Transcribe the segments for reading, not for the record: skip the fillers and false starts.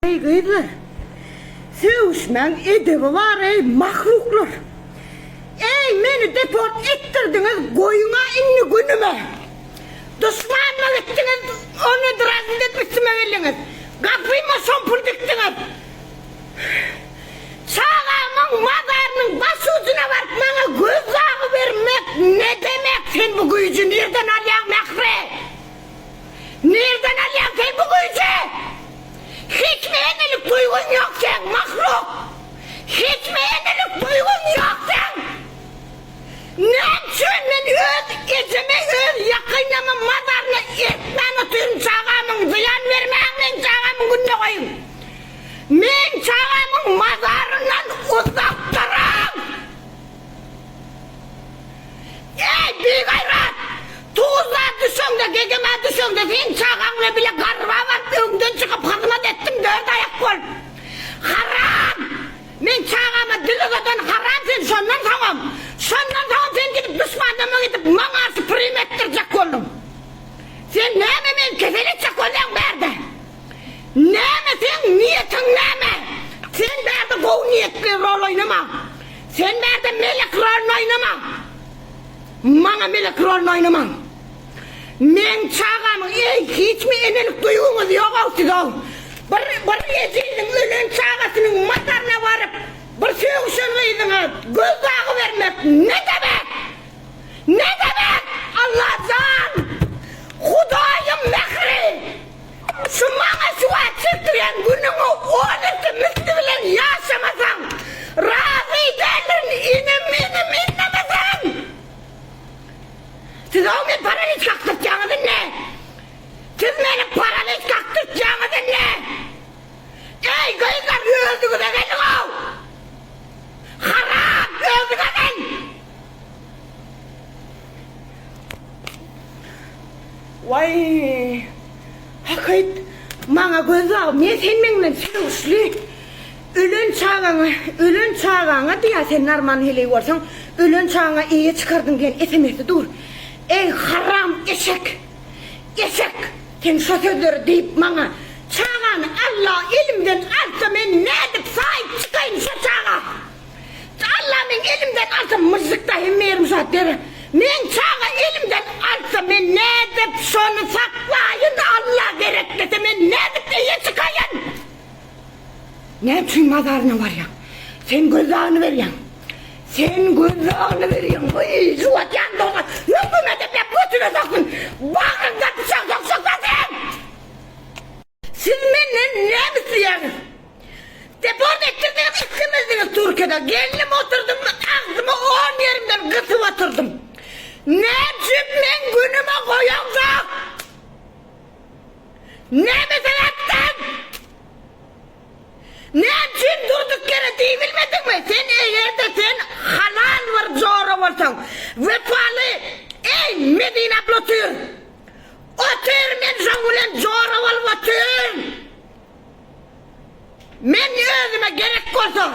Ey kızlar, sevişmen edebi var ey mahluklar. Ey meni deport ettirdiniz koyuna inni günüme. Düşmanla gittiniz, onu drazın etmişsime verdiniz. Kapıyma sompul diktiniz. Çağamın mazarının başı ucuna varıp bana göz ağı vermek ne demek? Sen bu gücü nereden alyan mekre? Nereden alyan sen bu gücü? Hiç mi yenilik duygun yok sen mahluk? Hiç mi yenilik duygun yok sen? Ne için ben öz geceme öz yakınımın mazarına etmen oturum çağamın ziyan vermeyen ben çağamın gününe koyayım. Ben çağamın mazarından uzak durun. Ey bir gayret! Tuğza düşün de gegeme düşün de sen çağamla bile garba var önden çıkıp hızmat ettim dört ayak kol. Haram! Ben çağama diligeden haram sen sondan tamam. Sondan tamam sen gidip düşmanlığıma gidip manası prim ettirecek oldum. Sen neyme ben keselecek oldun berde? Neyme sen niyetin neyme? Sen berde gov niyetli rol oynama. Sen berde melek rol oynama. Bana melek rol oynama. Men çağamın hiç mi enelik duygunuz yok olsun ol. Bir yezildin ölen çağasının matarına varıp bir sevişinliydiniz. Göz ağı vermek ne demek? Ne demek? Allah'tan Hudayım mehri. Şu bana şu açıktıran günümü oğlutu müstü bilen yaşamasan razı derlerin inim inlemesen. Siz o beni paraliz kaktıracağınız ne? Siz beni paraliz kaktıracağınız ne? Ey kızlar öldüğü de gelin o! Haram öldüğü de gelin! Vay! Hakayt, bana göz al, men senmenle sevişli. Ölün çağağına diye sen narman heleyi varsan, ölün çağağına iyi çıkardın diyen esemesi dur. Ey haram eşek! Eşek! Sen şu sözleri deyip bana, çağağını Allah elimden alsa ben ne edip sahip çıkayım şu çağa? Allah ben elimden alsa mızıkta hemmeyerim saatleri. Men çağa elimden alsa ben ne edip şunu saklayın Allah gereklese ben ne edip diye çıkayım? Ne için mazarına var ya? Sen gözağını veriyorsun. Sen gözağını veriyorsun. Vay zuvat yandı ona. Yokun edip ya götüne sokun. Bağırında bıçak yoksa zaten. Siz benimle ne misiniz? Deport ettirdiniz ikimizdiniz Türkiye'de. Geldim oturdum ağzıma 10 yerimden kısıp oturdum. Ne için ben günüme koyamsak? Ne meseletten? Ne için durduk yere değil bilmedin mi? Sen eğer de sen halal var zora varsan vefalı ey Medine blotur otur men zangulen zora var otur men özüme gerek olsa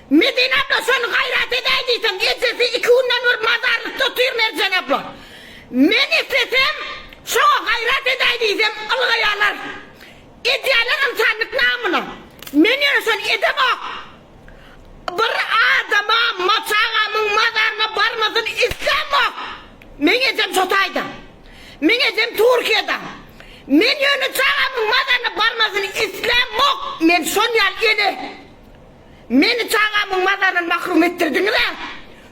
Medine abla sen gayret edeydiysen gecesi 2 günden var mazarlık tutuyor Mercan abla men istesem sana gayret edeydiysem algayalar idealar insanlık namına men yönesen edemem bir adama çağamın mazarına barmasını istemem men edem Çotay'da men edem Türkiye'de men yönü çağamın mazarına barmasını istemem men son yal yedi meni çağamın mazarından mahrum ettirdiniz ha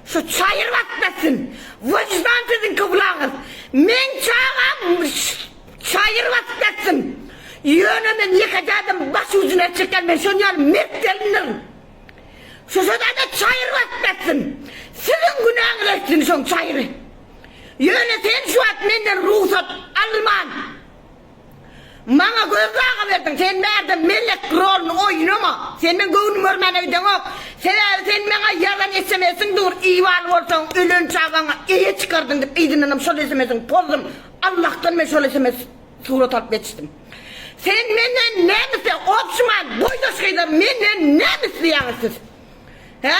şu çayır vakitlesin vicdan sizin kıblağınız men çağam çayır vakitlesin yönümün yıkacaktım baş ucuna çıkan ben son yal mert delinirim şu sözde çayır vakitlesin sizin günahınız etsin son çayırı yönü sen şu at menden ruhsat alman bana gözdağı verdin sen verdin melek rolünü oynama sen ben gönlüm örmen öydün ok sen bana yalan etsemesin dur ival olsan ölün çağına iyi çıkardın deyip izinlenim şöyle esemesin pozdum Allah'tan ben şöyle esemesin surat alıp geçtim sen benden ne misin opşuman boydaş kıyda benden ne misin yani siz he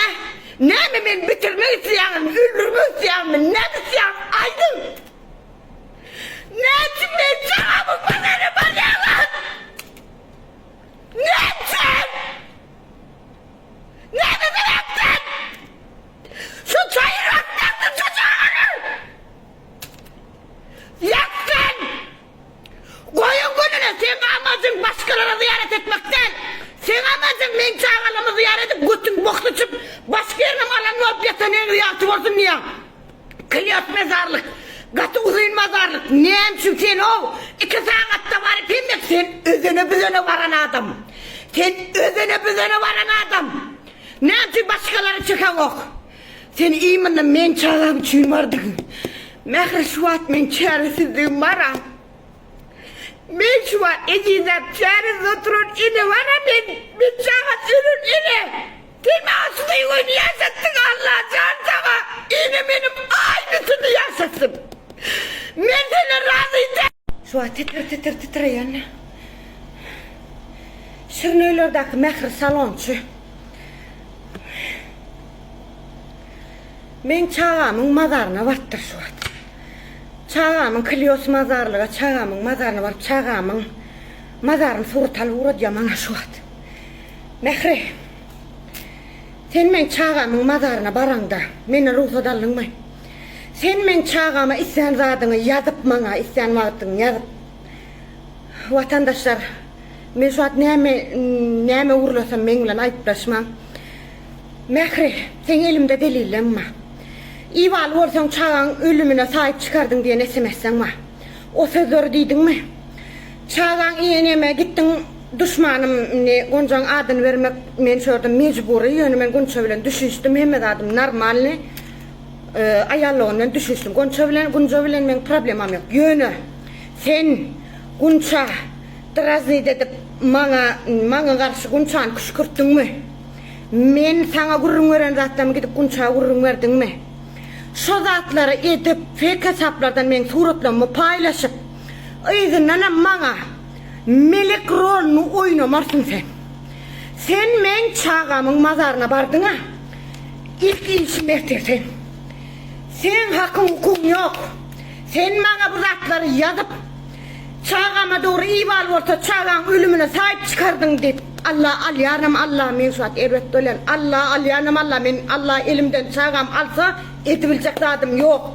ne mi ben bitirmek isteyen öldürmek isteyen ne misin yani aydın ne için ben çağımın bana ne bana ne ziyaret etmekten. Sen amacın men çağalamı ziyaret edip götün boktuçup başka yerine alan olup yeteneğini yatı olsun niye? Kıliyat mezarlık, katı uzun mezarlık. Neyem çünkü sen o 2 saatte var demek sen özüne büzüne varan adam. Sen özüne büzüne varan adam. Neyem çünkü başkaları çıkan ok. Sen iyi mi men çağam için vardın. Mehri şu at men çaresizliğim var ha. Men şu an ecizem çaresiz oturun ini var ha men çağat ürün ini. Değil mi asmayı oyunu yaşattın Allah can sana. İni benim aynısını yaşattım. Men sana razıydım. Şu an titre yanına. Şırnöylerdeki mehri salonçu. Men çağamın mazarına varttır şu an. Çağamın Klios mazarlığa, çağamın mazarına varıp çağamın mazarını surtalı uğradı bana şu an. Mehri, sen men çağamın mazarına baranda, meni ruhsat alın mı? Sen men çağama isyan zadını yazıp bana, isyan vaadını yazıp. Vatandaşlar, men şu an neyme uğurlasam menle ayıplaşmam. Mehri, sen elimde delillenme. İval olsan çağın ölümüne sahip çıkardın diye nesemezsen mi? O sözleri deydin mi? Çağın iğneme gittin düşmanım Goncan adını vermek men şöyle mecburi yönü men Gonca bilen düşüştüm hemen adım normalini ayarlığından düşüştüm Gonca bilen men problemam yok yönü sen Gonca Drazni dedip bana karşı Gonca'nı kışkırttın mı? Men sana gurrun veren zattan gidip Gonca'ya gurrun verdin mi? Şu zatları edip fake hesaplardan men suratlarımı paylaşıp izinden bana melek rolünü oynamarsın sen. Sen men çağamın mazarına bardın ha. İlk işim ertersen. Sen hakkın hukukun yok. Sen bana bu zatları yazıp çağama doğru ival olsa çağın ölümüne sahip çıkardın deyip Allah al yanım Allah men şu an ervet dolan Allah al yanım Allah men Allah elimden çağam alsa edebilecek zadım yok.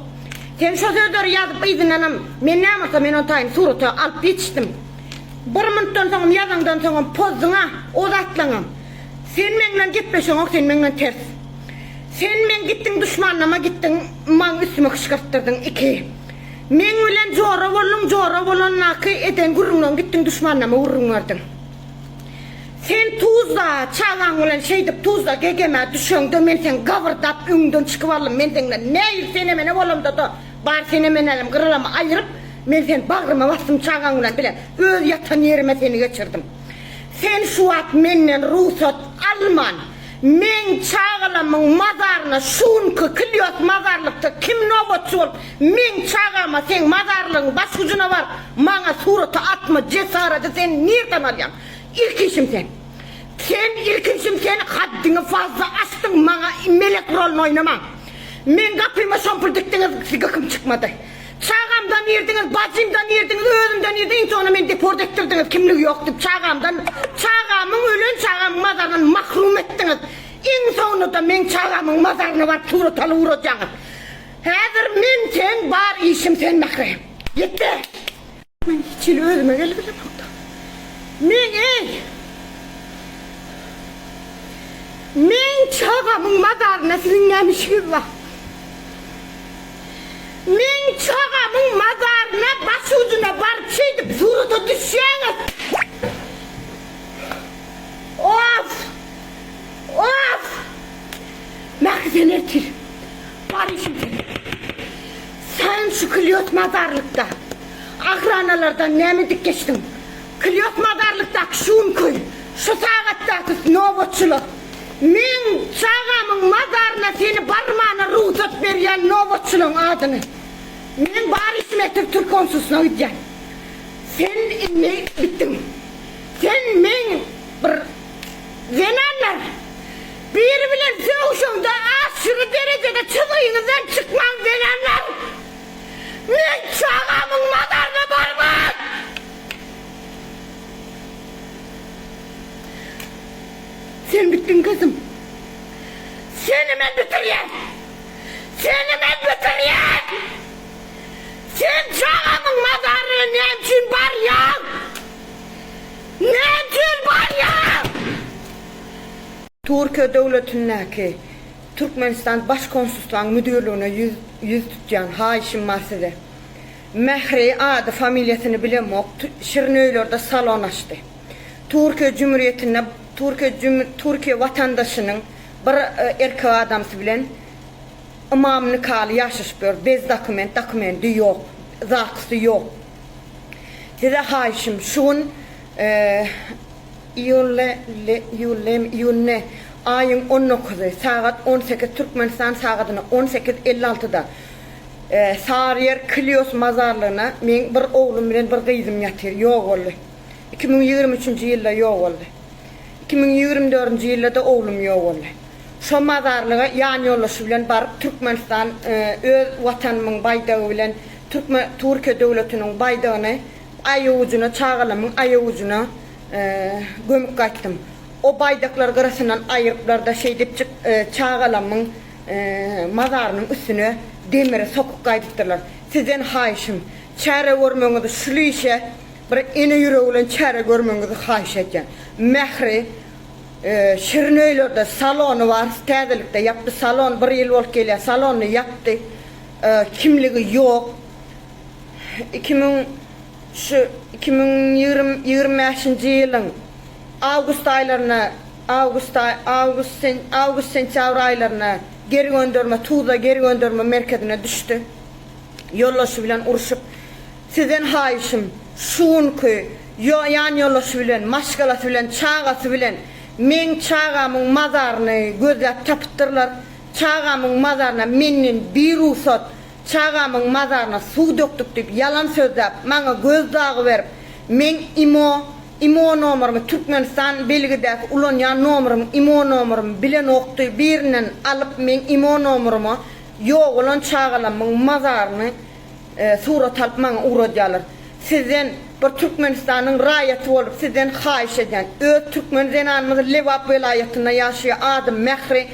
Sen şu sözleri yazıp izinlenem men ne yapsa men otayın suratı alıp geçtim. Bir minuttan sonra yazandan sonra pozduna odatlanam. Sen menle gitmeşin yok sen menle ters. Sen men gittin düşmanlama gittin man üstüme kışkırttırdın 2. Men bilen jora bolun nakı eden gurrundan gittin düşmanlama vurrun vardın. Sen tuzda çağan olan şeydip tuzda gegeme düşöndü men sen gavırdap üngdön çıkıp alım men senden ne sene mene bolumda da bar sene menelim kırılama ayırıp men sen bağrıma bastım çağan olan bile öz yatan yerime seni geçirdim. Sen şu at menden ruhsat alman men çağalamın mazarına şunku Klios mazarlıkta kim nobotçu olup men çağama sen mazarlığın baş ucuna var bana suratı atma cesaretı sen nereden arayam? İlk işim sen. İlk işim sen haddini fazla açtın bana melek rolünü oynama. Men kapıma şompul diktiniz gıkım çıkmadı. Çağamdan yerdiniz, bacımdan yerdiniz, özümden yerdiniz sonra men deport ettirdiniz kimliği yok deyip çağamın ölün çağamın mazarından mahrum ettiniz. En sonunda men çağamın mazarına var suratalı vuracağız. Hazır men sen var işim sen Mehri. Yetti. Men hiç özüme gelip men çağamın mazarına sizin gelmişsiniz var. Men çağamın mazarına baş ucuna barıp şeydip surata düşeceğiniz. Of! Mehri sen ertir. Var işim seni. Sen şu Klios mazarlıkta akranalardan ne mi dik geçtin? Klios mazarlıktaki şun koy, şu saattaki nobotçuluk. Men çağamın mazarına seni parmağına ruhsat veriyen nobotçuluğun adını. Men bari ismettir Türk konsusuna gideceksin. Sen ne bittin? Sen men bir zenanlar. Bir bilen soğuşunda aşırı derecede çıldığınızdan çıkmam zenanlar. Men çağamın mazarına parmağın. Sen bittin kızım. Seni ben bitireyim. Sen çağamın mazarını ne için var ya? Ne için var? Türkiye devletindeki Türkmenistan Başkonsolosluğu müdürlüğüne yüz tutcan Haşim Maside. Mehri adı familyasını bilemok, Şirinöyler'de salon açtı. Türkiye Cumhuriyeti'nde Türkiye vatandaşının bir erkek adamsı bilen imamını kalı yaşışıyor. Bez dokumenti yok, zatısı yok. Size Haşim şun iyunne ayın 19'u saat 18 Türkmenistan saatine 18:56'da Sarıyer Klios mazarlığına men bir oğlum bilen bir kızım yatır yok oldu. 2023 yılda yok oldu. 2024 yılda da oğlum yok oldu. Şu mazarlığa yan yoldaşı bilen barıp Türkmenistan öz vatanımın baydağı bilen Türkiye devletinin baydağını ayucuna çağılamın ayucuna gömüp kaçtım. O baydaklar arasından ayırıplarda deyip çağılamın mazarının üstüne demire sokup kaydettiler. Sizden Haşim çare görmenizi şulu işe bir ene yüreğiyle çare görmenizi haş edeceğim. Mehri Şirinöyler'de salonu var, Stedelik'te yaptı salon, bir yıl olup geliyor salonu yaptı. Kimliği yok. 2025 yılın Ağustos aylarına Ağustos sentyabr aylarına geri gönderme Tuğda geri gönderme merkezine düştü. Yollaşı bilen uruşup sizden Haşim şunku yan yollaşı bilen maşgalası bilen çağası bilen men çağamın mazarını gözlep tapıttırlar. Çağamın mazarına menin bir usat çağamın mazarına su döktük deyip yalan sözlep bana gözdağı verip men imo numaramı Türkmenistan belgedeki ulanyan numaramı imo numaramı bilen oktu birinden alıp men imo numaramı yok olan çağalamın mazarını surat alıp bana uğracalar. Sizden bir Türkmenistan'ın rayeti olup sizden hayiş eden öz Türkmen zenanımızı Levap velayetinde yaşıyor adı Mehri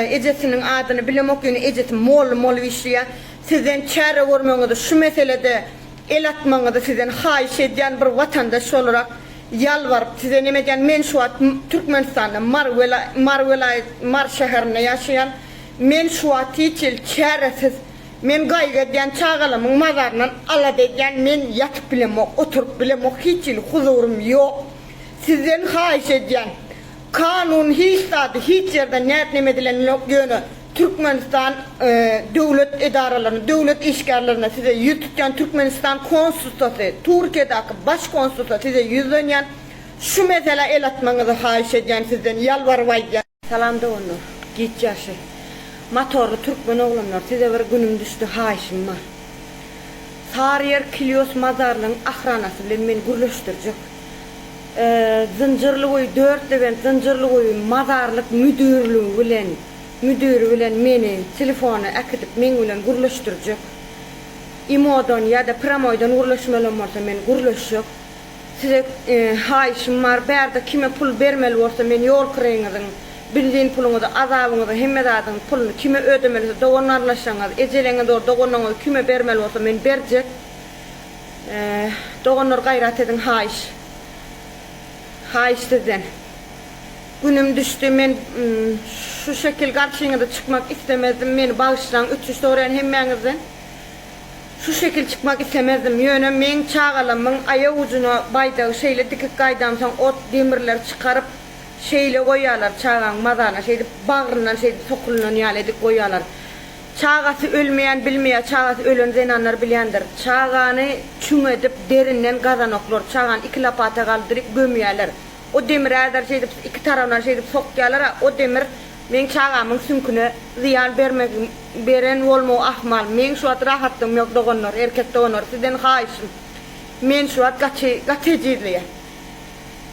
ecesinin adını bilemek yönü ecesi mol işliyor. Sizden çare görmenizi şu meselede el atmanızı sizden hayiş eden bir vatandaş olarak yalvarıp size nemeden men şu an Türkmenistan'da Mar şehrinde yaşayan men şu an hiçil çaresiz men gaygeden çağalamın mazarından aladeden men yatıp bilemok, oturup bilemok hiçil huzurum yok. Sizden hayiş eden kanun hiç tadı hiç yerde netlemedilen yok yönü Türkmenistan devlet idaralarına, devlet işgallerine size yüz tutan Türkmenistan konsolosluğu, Türkiye'deki başkonsolosluğu size yüz dönen şu mesele el atmanızı hayiş eden sizden yalvarvaydı. Salam da onu, git yaşı. Motorlu Türkmen oğlanlar size bir günüm düştü haişim var. Sarıyer Klios mazarlığın ahranası bilen beni gürleştirecek. Zincirli koyu 4 ben zincirli koyu mazarlık müdürlüğü bilen meni telefonu akıtıp men bilen gürleştirecek. İmodan ya da pramoydan gürleşmeli varsa men gürleşecek. Size haişim var, berde kime pul vermeli varsa men yol kırayınızın bildiğin pulunuzu, azabınızı, hemmedadın pulunu kime ödemelisi, doğanlarlaşsanız, ecelene doğru doğanlarınızı kime vermeli varsa men verecek. Doğanlar gayret edin hayiş sizden. Günüm düştü, men şu şekil karşınıza çıkmak istemezdim, beni bağışlan, 300 sorayan hemmenizden. Şu şekil çıkmak istemezdim, yönüm men çağalamın aya ucuna baydağı şeyle dikik kaydamsan ot demirler çıkarıp şeyle koyarlar çağan mazana bağrından sokulundan yaledik koyarlar. Çağası ölmeyen bilmeyen çağası ölen zenanlar bilendir. Çağanı çün edip derinden kazanoklar. Çağan iki lapata kaldırıp gömüyorlar. O demir eder iki tarafından sokuyorlar. O demir men çağamın sünküne ziyan beren olma ahmal. Men şu at rahattım yok doğanlar, erkek doğanlar. Sizden haişim. Men şu at gaçeciliye.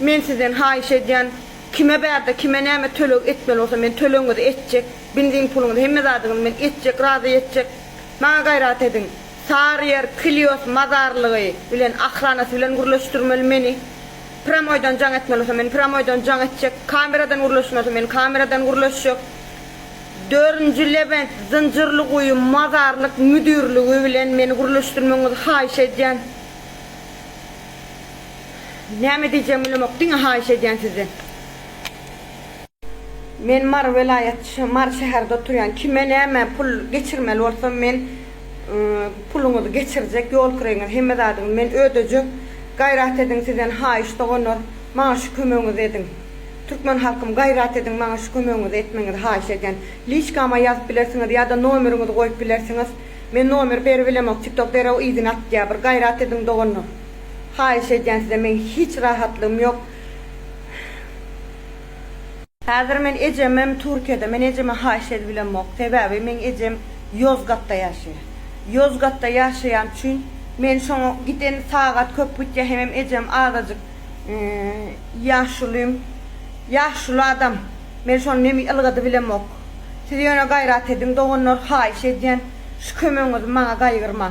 Men sizden hayiş eden kime berdi, kime näme tölök etmeli olsa men tölöňü de etjek, benzin puluňy da hemme zadyny men etjek, razy etjek. Maňa gaýrat edin. Sarıyer Klios mazarlygy bilen ahranasy bilen gürleşdirmeli meni. Pramoydan jaň etmeli olsa men pramoydan jaň etjek, kameradan gürleşmeli olsa men kameradan gürleşjek. 4-nji Levent zincirli goýu mazarlyk müdürlügi bilen meni gürleşdirmeňizi haýyş edýän. Näme diýjem bilemok, diňe haýyş edýän sizden. Men Mar vilayet, Mar şehirde oturyan kime näme pul geçirmeli bolsam men puluňyzy geçirjek ýol kireňiz hemme zadyň men ödejek. Gaýrat ediň sizden haýyş dogonor, maňa şu kömegiňizi edin. Türkmen halkym gaýrat ediň, maňa şu kömegiňizi etmeňizi haýyş edýän. Liçkama ýazyp bilersiňiz ýa-da nomeriňizi goýup bilersiňiz. Men nomer berip bilemok, TikTokda o izin atýar, bir gaýrat ediň dogonor. Haýyş edýän size men hiç rahatlygym ýok. Häzir men ejemem Türkiýede, men ejeme haýyş edip bilemok. Sebäbi men ejem Yozgatda ýaşaýar. Yozgatda ýaşaýan üçin men şoňa giden sagat köp gitýär, hem ejem azadyk ýaşly adam. Men şonu nemi ylgady bilemok. Siz ýöne gaýrat ediň, dogonor haýyş edýän, şu kömeňizi maňa gaýgyrma.